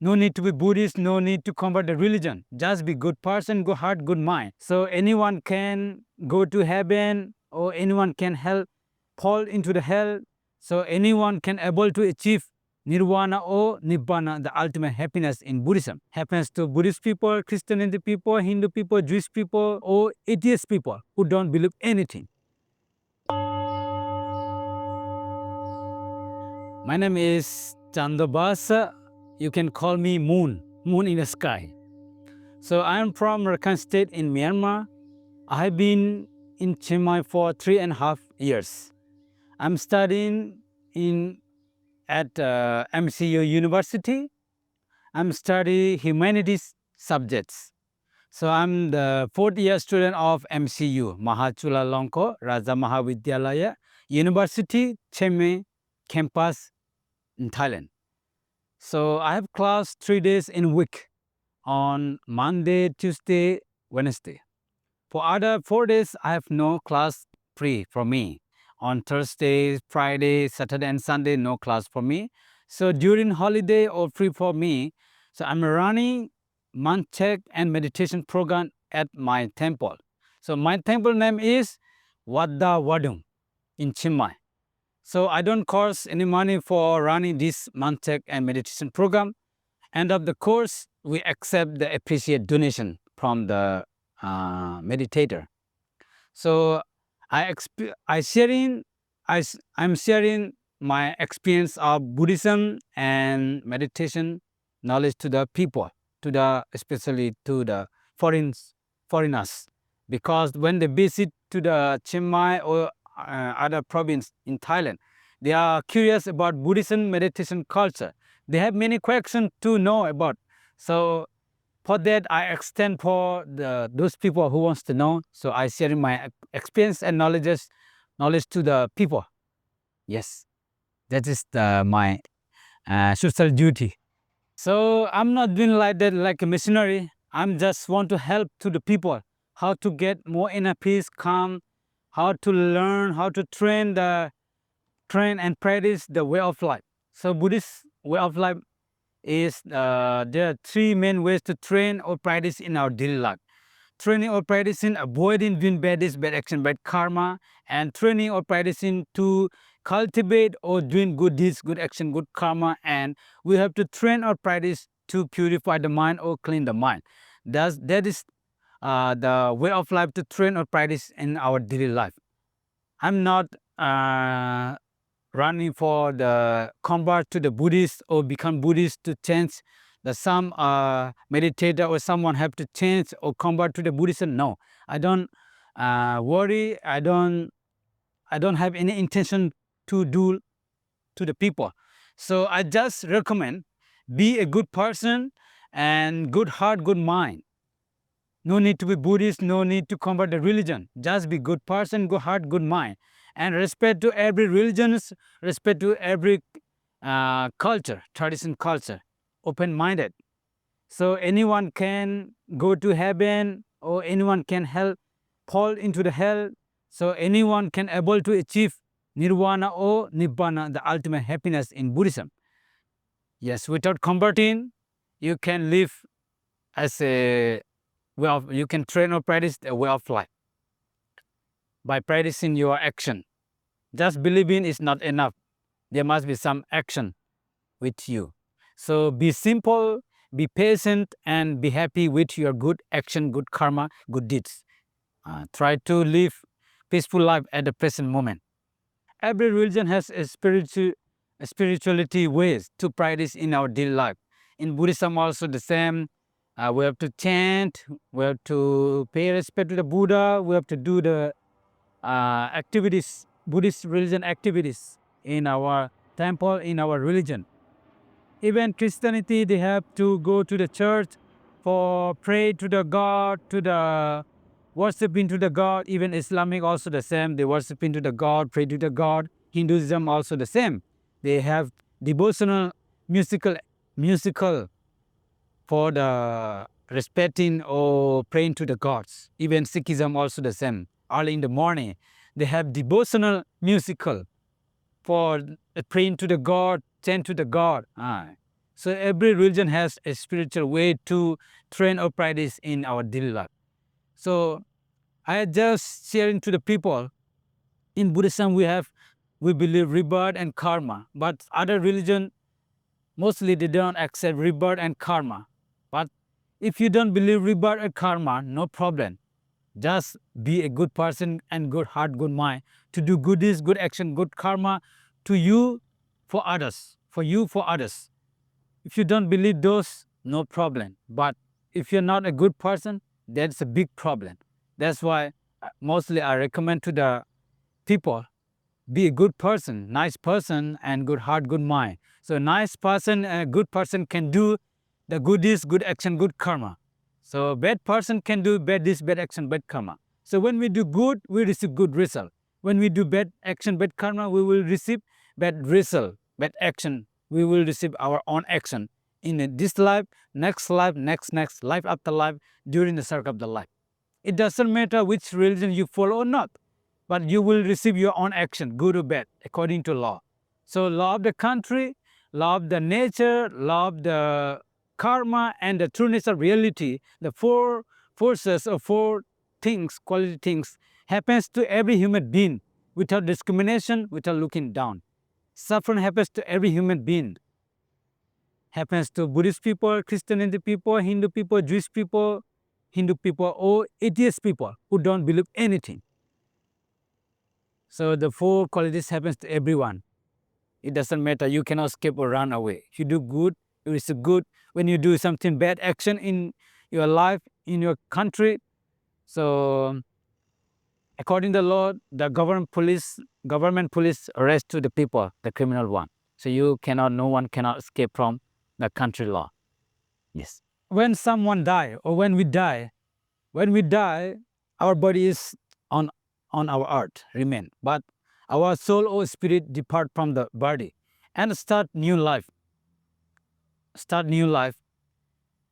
No need to be Buddhist, no need to convert the religion. Just be good person, good heart, good mind. So anyone can go to heaven or anyone can fall into the hell. So anyone can able to achieve Nirvana or Nibbana, the ultimate happiness in Buddhism. Happens to Buddhist people, Christianity people, Hindu people, Jewish people, or atheist people who don't believe anything. My name is Chando Bhasa. You can call me Moon, Moon in the sky. So I am from Rakhine State in Myanmar. I have been in Chiang Mai for 3.5 years. I'm studying at MCU University. I'm studying humanities subjects. So I'm the 4th-year student of MCU, Mahachulalongkorn Raja Mahavidyalaya University, Chiang Mai campus in Thailand. So I have class 3 days in a week on Monday, Tuesday, Wednesday. For other 4 days, I have no class free for me. On Thursday, Friday, Saturday, and Sunday, no class for me. So during holiday or free for me, so I'm running month check and meditation program at my temple. So my temple name is Wat Daowadung in Chiang Mai. So I don't cost any money for running this month check and meditation program. End of the course, we accept the appreciate donation from the meditator. So I'm sharing my experience of Buddhism and meditation knowledge to the people, especially to the foreigners, because when they visit to the Chiang Mai or other province in Thailand, they are curious about Buddhism meditation culture. They have many questions to know about. So for that, I extend for those people who wants to know. So I share my experience and knowledge to the people. Yes, that is my social duty. So I'm not doing like that like a missionary. I'm just want to help to the people how to get more inner peace, calm, how to learn, how to train and practice the way of life. So Buddhist way of life is there are 3 main ways to train or practice in our daily life. Training or practicing avoiding doing bad deeds, bad action, bad karma, and training or practicing to cultivate or doing good deeds, good action, good karma, and we have to train or practice to purify the mind or clean the mind. That is the way of life to train or practice in our daily life. I'm not running for the convert to the Buddhist or become Buddhist to change the some meditator or someone have to change or convert to the Buddhism. No, I don't worry. I don't have any intention to do to the people. So I just recommend be a good person and good heart, good mind. No need to be Buddhist, no need to convert the religion. Just be good person, good heart, good mind. And respect to every religion, respect to every culture, tradition culture, open-minded. So anyone can go to heaven or anyone can fall into the hell. So anyone can able to achieve Nirvana or Nibbana, the ultimate happiness in Buddhism. Yes, without converting, you can live as a you can train or practice a way of life by practicing your action. Just believing is not enough. There must be some action with you. So be simple, be patient, and be happy with your good action, good karma, good deeds. Try to live peaceful life at the present moment. Every religion has a spirituality ways to practice in our daily life. In Buddhism also the same. We have to chant, we have to pay respect to the Buddha, we have to do the activities, Buddhist religion activities in our temple, in our religion. Even Christianity, they have to go to the church for pray to the God, to the worshiping to the God. Even Islamic also the same. They worshiping to the God, pray to the God. Hinduism also the same. They have devotional musical for the respecting or praying to the gods. Even Sikhism also the same. Early in the morning, they have devotional musical for praying to the God, chant to the God. So every religion has a spiritual way to train or practice in our daily life. So I just sharing to the people, in Buddhism we believe rebirth and karma, but other religion mostly they don't accept rebirth and karma. But if you don't believe rebirth and karma, no problem. Just be a good person and good heart, good mind to do good deeds, good action, good karma to you for others, for you for others. If you don't believe those, no problem. But if you're not a good person, that's a big problem. That's why mostly I recommend to the people, be a good person, nice person, and good heart, good mind. So a nice person and a good person can do the good deeds, good action, good karma. So bad person can do bad deeds, bad action, bad karma. So when we do good, we receive good result. When we do bad action, bad karma, we will receive bad result, bad action. We will receive our own action in this life, next life, next life after life, during the circle of the life. It doesn't matter which religion you follow or not, but you will receive your own action, good or bad, according to law. So law of the country, law of the nature, law of the karma, and the trueness of reality, the four forces or four things, quality things, happens to every human being without discrimination, without looking down. Suffering happens to every human being. Happens to Buddhist people, Christianity people, Hindu people, Jewish people, Hindu people, or atheist people who don't believe anything. So the four qualities happens to everyone. It doesn't matter, you cannot escape or run away. If you do good, you receive good. When you do something bad action in your life, in your country, so according to the law, the government police arrest to the people, the criminal one. So no one cannot escape from the country law. Yes. When someone die or when we die, our body is on our earth, remain. But our soul or spirit depart from the body and start new life.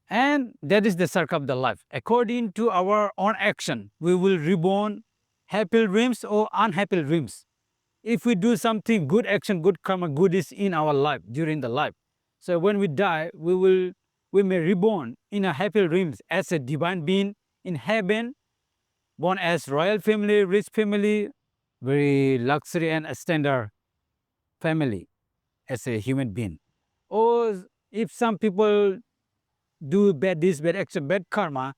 And that is the circle of the life. According to our own action, we will reborn happy dreams or unhappy dreams. If we do something good action, good karma, good is in our life, during the life. So when we die, we may reborn in a happy dreams as a divine being in heaven, born as royal family, rich family, very luxury and standard family as a human being. Or if some people do bad deeds, bad action, bad karma,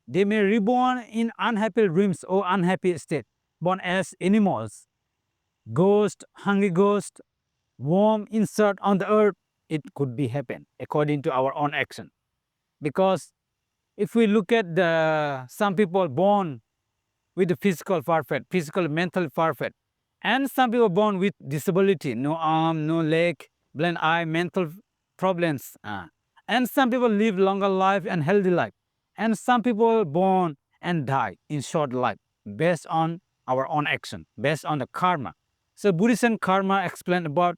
they may reborn in unhappy dreams or unhappy state, born as animals, ghost, hungry ghost, worm insert on the earth. It could be happen according to our own action. Because if we look at some people born with the physical perfect, physical, mental perfect, and some people born with disability, no arm, no leg, blind eye, mental problems. And some people live longer life and healthy life. And some people born and die in short life based on our own action, based on the karma. So Buddhism karma explain about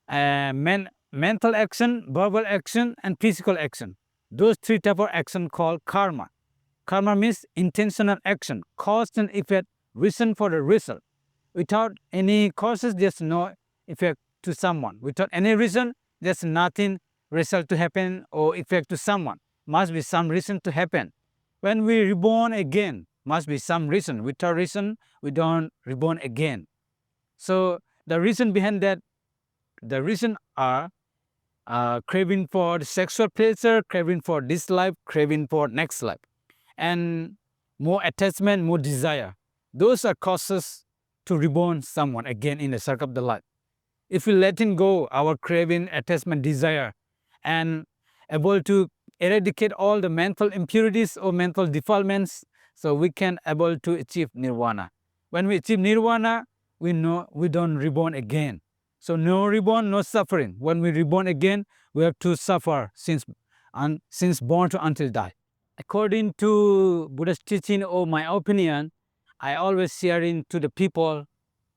mental action, verbal action, and physical action. Those three types of action called karma. Karma means intentional action, cause and effect, reason for the result. Without any causes, there's no effect to someone. Without any reason, there's nothing result to happen or effect to someone. Must be some reason to happen. When we reborn again, must be some reason. Without reason, we don't reborn again. So the reason behind that, the reason are craving for sexual pleasure, craving for this life, craving for next life, and more attachment, more desire. Those are causes to reborn someone again in the circle of the life. If we letting go our craving, attachment, desire, and able to eradicate all the mental impurities or mental defilements, so we can able to achieve nirvana. When we achieve nirvana, we know we don't reborn again. So no reborn, no suffering. When we reborn again, we have to suffer since born to until die. According to Buddha's teaching or my opinion, I always sharing to the people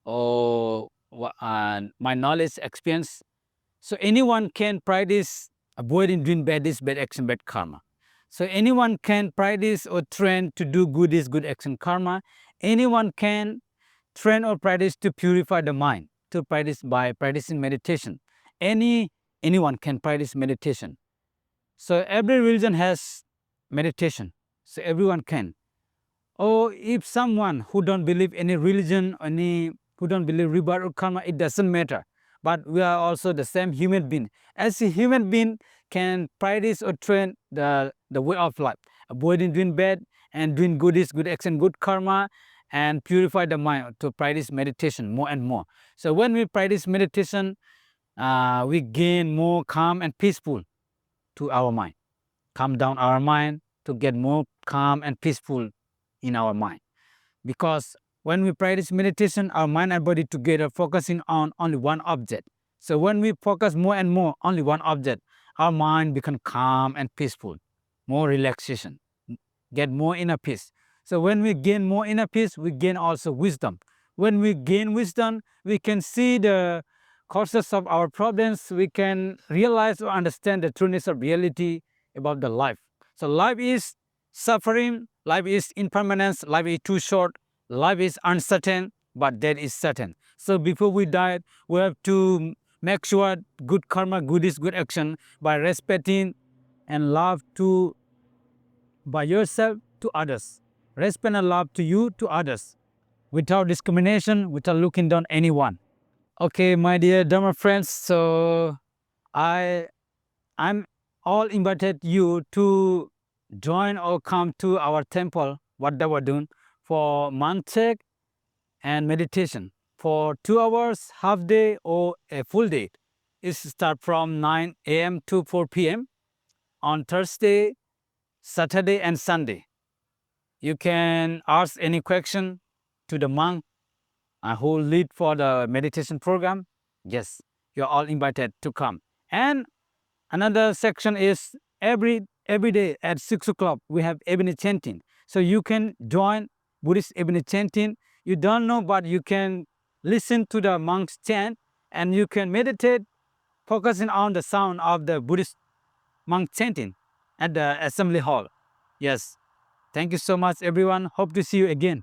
or my knowledge, experience. So anyone can practice avoiding doing bad deeds, bad action, bad karma. So anyone can practice or train to do good deeds, good action, karma. Anyone can train or practice to purify the mind, to practice by practicing meditation. Any anyone can practice meditation. So every religion has meditation. So everyone can. Or if someone who don't believe any religion, who don't believe rebirth or karma, it doesn't matter. But we are also the same human being. As a human being can practice or train the way of life, avoiding doing bad and doing good action, good karma, and purify the mind to practice meditation more and more. So when we practice meditation, we gain more calm and peaceful to our mind. Calm down our mind to get more calm and peaceful in our mind. Because when we practice meditation, our mind and body together focusing on only one object. So when we focus more and more only one object, our mind become calm and peaceful, more relaxation, get more inner peace. So when we gain more inner peace, we gain also wisdom. When we gain wisdom, we can see the causes of our problems. We can realize or understand the trueness of reality about the life. So life is suffering, life is impermanence, life is too short, life is uncertain, but death is certain. So before we die, we have to make sure good karma, good is good action by respecting and love to by yourself to others. Respect and love to you to others without discrimination, without looking down anyone. Okay, my dear Dharma friends, so I'm all invited you to join or come to our temple, Wat Daowadung, for mantek and meditation for 2 hours, half day or a full day. It start from 9 a.m. to 4 p.m. on Thursday, Saturday, and Sunday. You can ask any question to the monk who lead for the meditation program. Yes, you're all invited to come. And another section is every day at 6 o'clock we have evening chanting. So you can join Buddhist evening chanting. You don't know, but you can listen to the monks chant and you can meditate focusing on the sound of the Buddhist monk chanting at the assembly hall. Yes. Thank you so much, everyone. Hope to see you again.